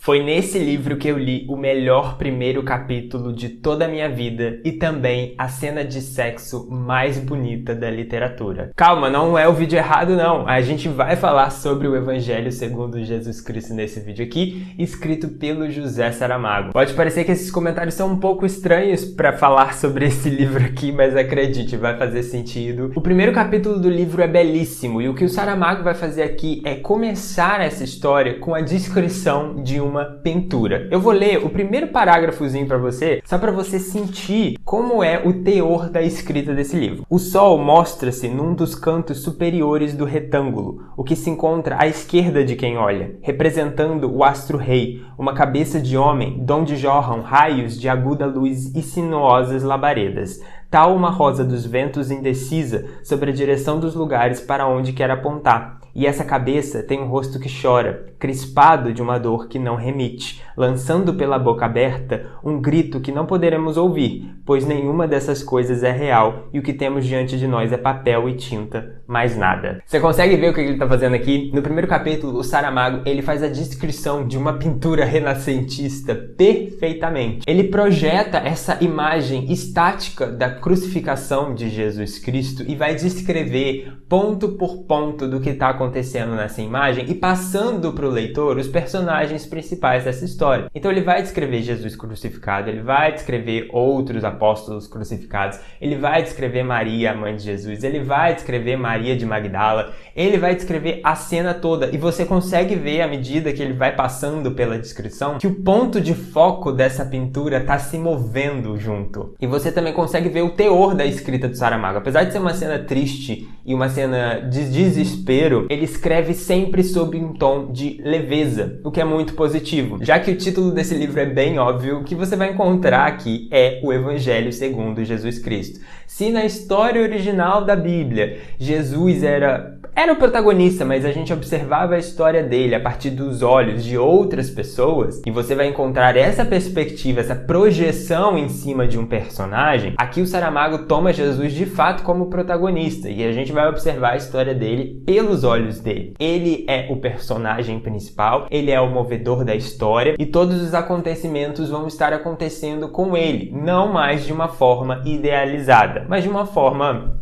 Foi nesse livro que eu li o melhor primeiro capítulo de toda a minha vida e também a cena de sexo mais bonita da literatura. Calma, não é o vídeo errado não. A gente vai falar sobre o Evangelho segundo Jesus Cristo nesse vídeo aqui, escrito pelo José Saramago. Pode parecer que esses comentários são um pouco estranhos para falar sobre esse livro aqui, mas acredite, vai fazer sentido. O primeiro capítulo do livro é belíssimo e o que o Saramago vai fazer aqui é começar essa história com a descrição de uma pintura. Eu vou ler o primeiro parágrafozinho para você, só para você sentir como é o teor da escrita desse livro. O sol mostra-se num dos cantos superiores do retângulo, o que se encontra à esquerda de quem olha, representando o astro-rei, uma cabeça de homem, donde jorram raios de aguda luz e sinuosas labaredas, tal uma rosa dos ventos indecisa sobre a direção dos lugares para onde quer apontar. E essa cabeça tem um rosto que chora, crispado de uma dor que não remite, lançando pela boca aberta um grito que não poderemos ouvir, pois nenhuma dessas coisas é real e o que temos diante de nós é papel e tinta, mais nada. Você consegue ver o que ele está fazendo aqui? No primeiro capítulo, o Saramago ele faz a descrição de uma pintura renascentista perfeitamente. Ele projeta essa imagem estática da crucificação de Jesus Cristo e vai descrever ponto por ponto do que está acontecendo nessa imagem e passando para o leitor os personagens principais dessa história. Então ele vai descrever Jesus crucificado, ele vai descrever outros apóstolos crucificados, ele vai descrever Maria, a mãe de Jesus, ele vai descrever Maria de Magdala, ele vai descrever a cena toda e você consegue ver à medida que ele vai passando pela descrição que o ponto de foco dessa pintura está se movendo junto. E você também consegue ver o teor da escrita do Saramago. Apesar de ser uma cena triste e uma cena de desespero, ele escreve sempre sob um tom de leveza, o que é muito positivo, já que o título desse livro é bem óbvio, o que você vai encontrar aqui é o Evangelho segundo Jesus Cristo. Se na história original da Bíblia, Jesus era o protagonista, mas a gente observava a história dele a partir dos olhos de outras pessoas, e você vai encontrar essa perspectiva, essa projeção em cima de um personagem, aqui o Saramago toma Jesus de fato como protagonista, e a gente vai observar a história dele pelos olhos dele. Ele é o personagem principal, ele é o movedor da história, e todos os acontecimentos vão estar acontecendo com ele, não mais de uma forma idealizada, mas de uma forma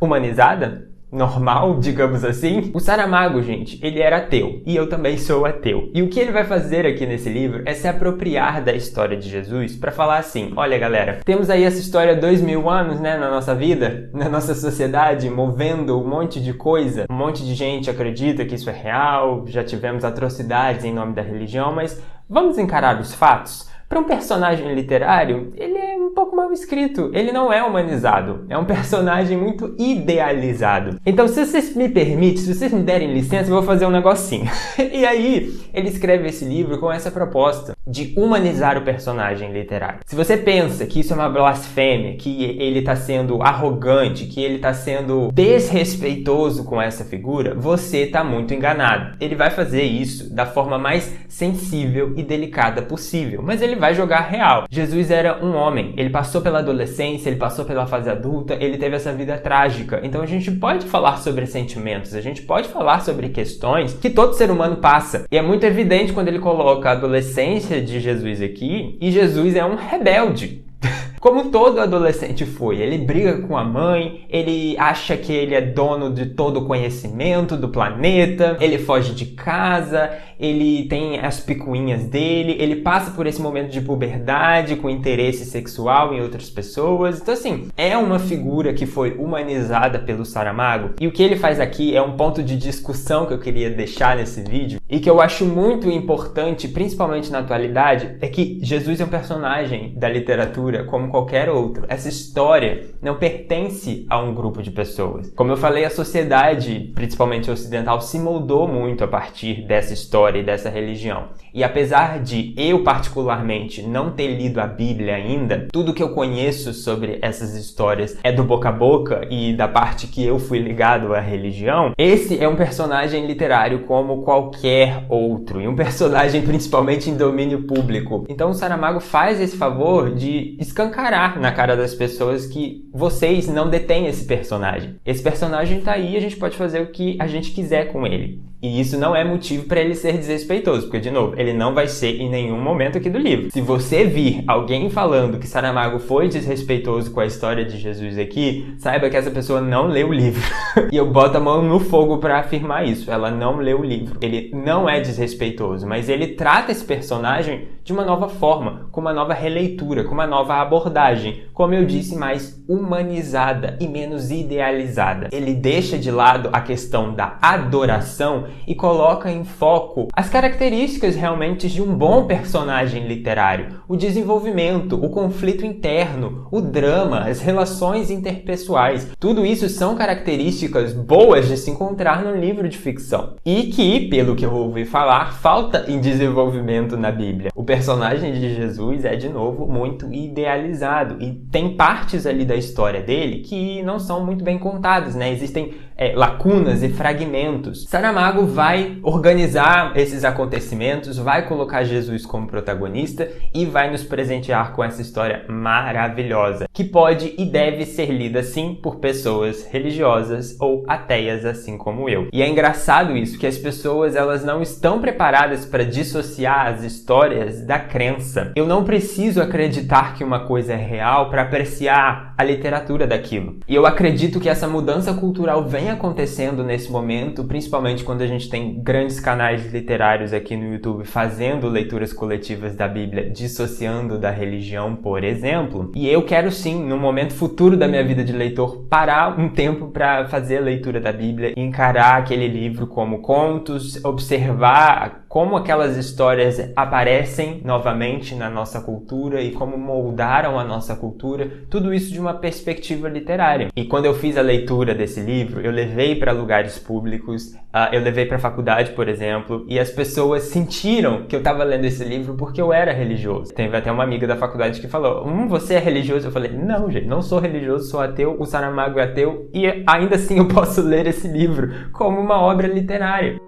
humanizada? Normal, digamos assim. O Saramago, gente, ele era ateu, e eu também sou ateu. E o que ele vai fazer aqui nesse livro é se apropriar da história de Jesus para falar assim, olha galera, temos aí essa história há 2000 anos, né, na nossa vida, na nossa sociedade, movendo um monte de coisa, um monte de gente acredita que isso é real, já tivemos atrocidades em nome da religião, mas vamos encarar os fatos? Para um personagem literário, ele é um pouco mal escrito, ele não é humanizado, é um personagem muito idealizado. Então, se vocês me permitem, se vocês me derem licença, eu vou fazer um negocinho. E aí, ele escreve esse livro com essa proposta de humanizar o personagem literário. Se você pensa que isso é uma blasfêmia, que ele está sendo arrogante, que ele está sendo desrespeitoso com essa figura, você está muito enganado. Ele vai fazer isso da forma mais sensível e delicada possível, mas ele vai jogar real. Jesus era um homem, ele passou pela adolescência, ele passou pela fase adulta, ele teve essa vida trágica. Então a gente pode falar sobre sentimentos, a gente pode falar sobre questões que todo ser humano passa. E é muito evidente quando ele coloca a adolescência de Jesus aqui, e Jesus é um rebelde. Como todo adolescente foi, ele briga com a mãe, ele acha que ele é dono de todo o conhecimento do planeta, ele foge de casa, ele tem as picuinhas dele, ele passa por esse momento de puberdade com interesse sexual em outras pessoas. Então assim, é uma figura que foi humanizada pelo Saramago, e o que ele faz aqui é um ponto de discussão que eu queria deixar nesse vídeo, e que eu acho muito importante, principalmente na atualidade, é que Jesus é um personagem da literatura como qualquer outro. Essa história não pertence a um grupo de pessoas. Como eu falei, a sociedade, principalmente ocidental, se moldou muito a partir dessa história e dessa religião. E apesar de eu particularmente não ter lido a Bíblia ainda, tudo que eu conheço sobre essas histórias é do boca a boca e da parte que eu fui ligado à religião. Esse é um personagem literário como qualquer outro, e um personagem principalmente em domínio público. Então o Saramago faz esse favor de escancarar na cara das pessoas que vocês não detêm esse personagem. Esse personagem tá aí, a gente pode fazer o que a gente quiser com ele. E isso não é motivo para ele ser desrespeitoso, porque, de novo, ele não vai ser em nenhum momento aqui do livro. Se você vir alguém falando que Saramago foi desrespeitoso com a história de Jesus aqui, saiba que essa pessoa não leu o livro. E eu boto a mão no fogo para afirmar isso. Ela não leu o livro. Ele não é desrespeitoso, mas ele trata esse personagem de uma nova forma, com uma nova releitura, com uma nova abordagem, como eu disse, mais humanizada e menos idealizada. Ele deixa de lado a questão da adoração e coloca em foco as características realmente de um bom personagem literário, o desenvolvimento, o conflito interno, o drama, as relações interpessoais. Tudo isso são características boas de se encontrar num livro de ficção e que, pelo que eu ouvi falar, falta em desenvolvimento na Bíblia. O personagem de Jesus é, de novo, muito idealizado e tem partes ali da história dele que não são muito bem contadas, né? Existem lacunas e fragmentos. Saramago vai organizar esses acontecimentos, vai colocar Jesus como protagonista e vai nos presentear com essa história maravilhosa, que pode e deve ser lida sim por pessoas religiosas ou ateias, assim como eu. E é engraçado isso, que as pessoas elas não estão preparadas para dissociar as histórias da crença. Eu não preciso acreditar que uma coisa é real para apreciar a literatura daquilo. E eu acredito que essa mudança cultural vem acontecendo nesse momento, principalmente quando a gente tem grandes canais literários aqui no YouTube fazendo leituras coletivas da Bíblia, dissociando da religião, por exemplo. E eu quero sim, no momento futuro da minha vida de leitor, parar um tempo para fazer a leitura da Bíblia e encarar aquele livro como contos, observar como aquelas histórias aparecem novamente na nossa cultura e como moldaram a nossa cultura, tudo isso de uma perspectiva literária. E quando eu fiz a leitura desse livro, eu levei para lugares públicos, eu levei para a faculdade, por exemplo, e as pessoas sentiram que eu estava lendo esse livro porque eu era religioso. Teve até uma amiga da faculdade que falou, você é religioso? Eu falei, não, gente, não sou religioso, sou ateu, o Saramago é ateu, e ainda assim eu posso ler esse livro como uma obra literária.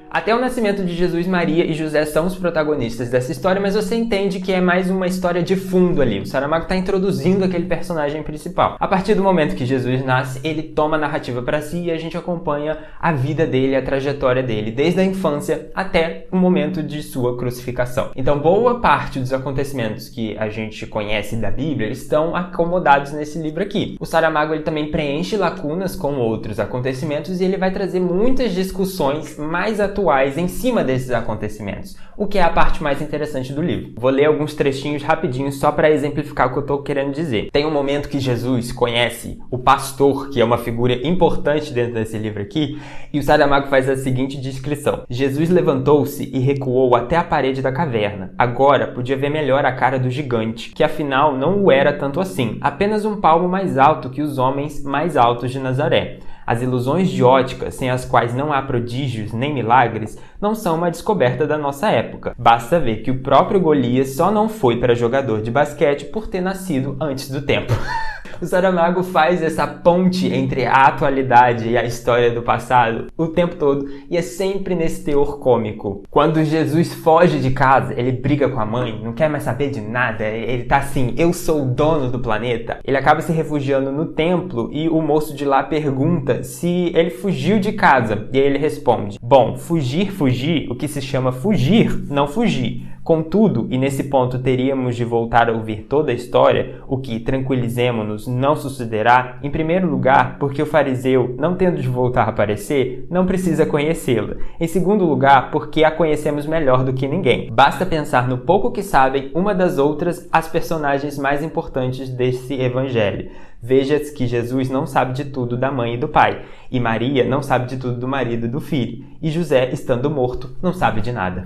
Até o nascimento de Jesus, Maria e José são os protagonistas dessa história, mas você entende que é mais uma história de fundo ali. O Saramago está introduzindo aquele personagem principal. A partir do momento que Jesus nasce, ele toma a narrativa para si e a gente acompanha a vida dele, a trajetória dele, desde a infância até o momento de sua crucificação. Então, boa parte dos acontecimentos que a gente conhece da Bíblia estão acomodados nesse livro aqui. O Saramago ele também preenche lacunas com outros acontecimentos e ele vai trazer muitas discussões mais atuais em cima desses acontecimentos, o que é a parte mais interessante do livro. Vou ler alguns trechinhos rapidinho só para exemplificar o que eu estou querendo dizer. Tem um momento que Jesus conhece o pastor, que é uma figura importante dentro desse livro aqui, e o Saramago faz a seguinte descrição. Jesus levantou-se e recuou até a parede da caverna. Agora podia ver melhor a cara do gigante, que afinal não o era tanto assim, apenas um palmo mais alto que os homens mais altos de Nazaré. As ilusões de ótica, sem as quais não há prodígios nem milagres, não são uma descoberta da nossa época. Basta ver que o próprio Golias só não foi para jogador de basquete por ter nascido antes do tempo. O Saramago faz essa ponte entre a atualidade e a história do passado o tempo todo e é sempre nesse teor cômico. Quando Jesus foge de casa, ele briga com a mãe, não quer mais saber de nada, ele tá assim, eu sou o dono do planeta. Ele acaba se refugiando no templo e o moço de lá pergunta se ele fugiu de casa e aí ele responde, bom, fugir, o que se chama fugir, não fugir. Contudo, e nesse ponto teríamos de voltar a ouvir toda a história, o que, tranquilizemo-nos, não sucederá, em primeiro lugar, porque o fariseu, não tendo de voltar a aparecer, não precisa conhecê-la. Em segundo lugar, porque a conhecemos melhor do que ninguém. Basta pensar no pouco que sabem uma das outras as personagens mais importantes desse evangelho. Veja-se que Jesus não sabe de tudo da mãe e do pai, e Maria não sabe de tudo do marido e do filho, e José, estando morto, não sabe de nada.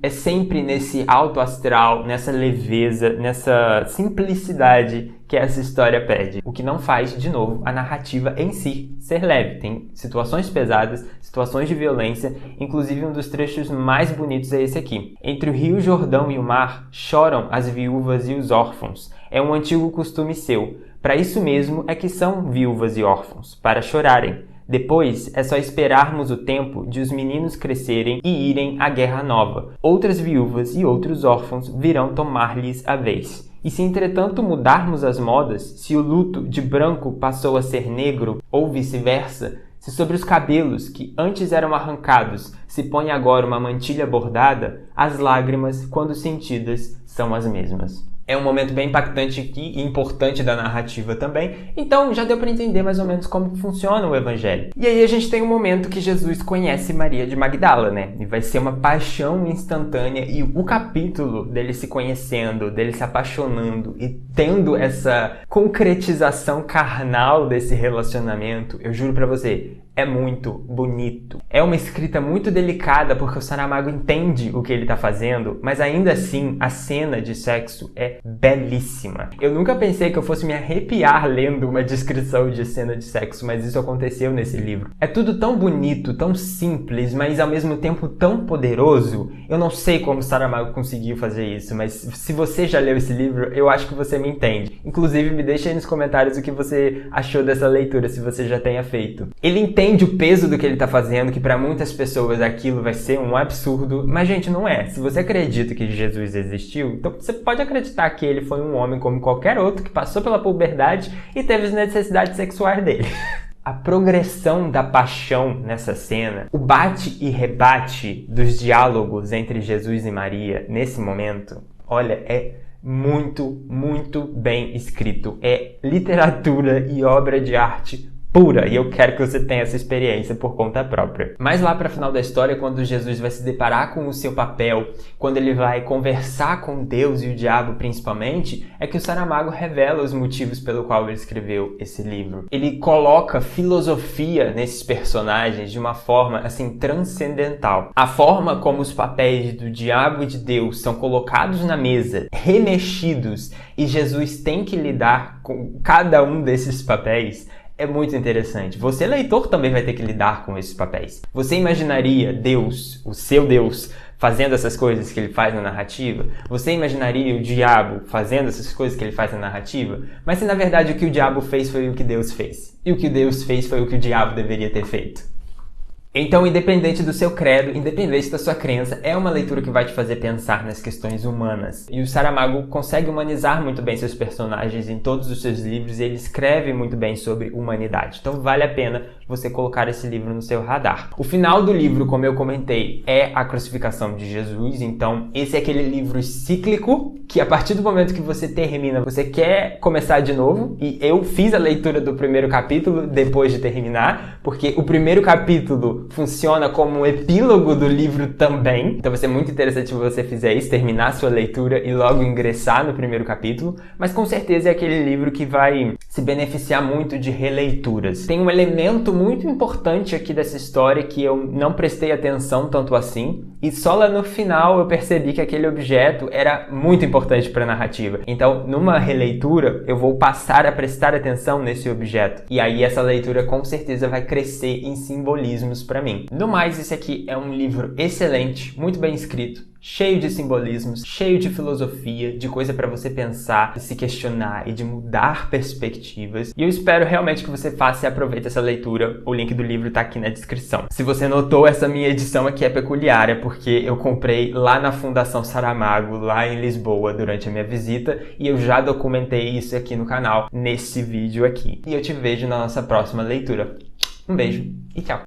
É sempre nesse alto astral, nessa leveza, nessa simplicidade que essa história pede. O que não faz, de novo, a narrativa em si ser leve. Tem situações pesadas, situações de violência, inclusive um dos trechos mais bonitos é esse aqui. Entre o rio Jordão e o mar, choram as viúvas e os órfãos. É um antigo costume seu. Para isso mesmo é que são viúvas e órfãos, para chorarem. Depois, é só esperarmos o tempo de os meninos crescerem e irem à guerra nova. Outras viúvas e outros órfãos virão tomar-lhes a vez. E se entretanto mudarmos as modas, se o luto de branco passou a ser negro ou vice-versa, se sobre os cabelos que antes eram arrancados se põe agora uma mantilha bordada, as lágrimas, quando sentidas, são as mesmas. É um momento bem impactante aqui e importante da narrativa também, então já deu para entender mais ou menos como funciona o evangelho. E aí a gente tem um momento que Jesus conhece Maria de Magdala, né? E vai ser uma paixão instantânea, e o capítulo dele se conhecendo, dele se apaixonando e tendo essa concretização carnal desse relacionamento, eu juro pra você, é muito bonito. É uma escrita muito delicada porque o Saramago entende o que ele tá fazendo, mas ainda assim a cena de sexo é belíssima. Eu nunca pensei que eu fosse me arrepiar lendo uma descrição de cena de sexo, mas isso aconteceu nesse livro. É tudo tão bonito, tão simples, mas ao mesmo tempo tão poderoso. Eu não sei como o Saramago conseguiu fazer isso, mas se você já leu esse livro, eu acho que você me entende. Inclusive, me deixa aí nos comentários o que você achou dessa leitura, se você já tenha feito. Ele entende o peso do que ele tá fazendo, que para muitas pessoas aquilo vai ser um absurdo, mas gente, não é. Se você acredita que Jesus existiu, então você pode acreditar que ele foi um homem como qualquer outro, que passou pela puberdade e teve as necessidades sexuais dele. A progressão da paixão nessa cena, o bate e rebate dos diálogos entre Jesus e Maria nesse momento, olha, é muito, muito bem escrito. É literatura e obra de arte pura, e eu quero que você tenha essa experiência por conta própria. Mas lá para o final da história, quando Jesus vai se deparar com o seu papel, quando ele vai conversar com Deus e o diabo principalmente, é que o Saramago revela os motivos pelo qual ele escreveu esse livro. Ele coloca filosofia nesses personagens de uma forma, assim, transcendental. A forma como os papéis do diabo e de Deus são colocados na mesa, remexidos, e Jesus tem que lidar com cada um desses papéis, é muito interessante. Você, leitor, também vai ter que lidar com esses papéis. Você imaginaria Deus, o seu Deus, fazendo essas coisas que ele faz na narrativa? Você imaginaria o diabo fazendo essas coisas que ele faz na narrativa? Mas se na verdade o que o diabo fez foi o que Deus fez. E o que Deus fez foi o que o diabo deveria ter feito. Então, independente do seu credo, independente da sua crença, é uma leitura que vai te fazer pensar nas questões humanas. E o Saramago consegue humanizar muito bem seus personagens em todos os seus livros, e ele escreve muito bem sobre humanidade. Então, vale a pena você colocar esse livro no seu radar. O final do livro, como eu comentei, é a crucificação de Jesus. Então, esse é aquele livro cíclico que, a partir do momento que você termina, você quer começar de novo. E eu fiz a leitura do primeiro capítulo depois de terminar, porque o primeiro capítulo funciona como um epílogo do livro também. Então vai ser muito interessante se você fizer isso, terminar a sua leitura e logo ingressar no primeiro capítulo. Mas com certeza é aquele livro que vai se beneficiar muito de releituras. Tem um elemento muito importante aqui dessa história que eu não prestei atenção tanto assim, e só lá no final eu percebi que aquele objeto era muito importante para a narrativa. Então, numa releitura, eu vou passar a prestar atenção nesse objeto. E aí essa leitura com certeza vai crescer em simbolismos para mim. No mais, esse aqui é um livro excelente, muito bem escrito, cheio de simbolismos, cheio de filosofia, de coisa para você pensar, de se questionar e de mudar perspectivas. E eu espero realmente que você faça e aproveite essa leitura. O link do livro tá aqui na descrição. Se você notou, essa minha edição aqui é peculiar, é porque eu comprei lá na Fundação Saramago, lá em Lisboa, durante a minha visita, e eu já documentei isso aqui no canal, nesse vídeo aqui. E eu te vejo na nossa próxima leitura. Um beijo e tchau!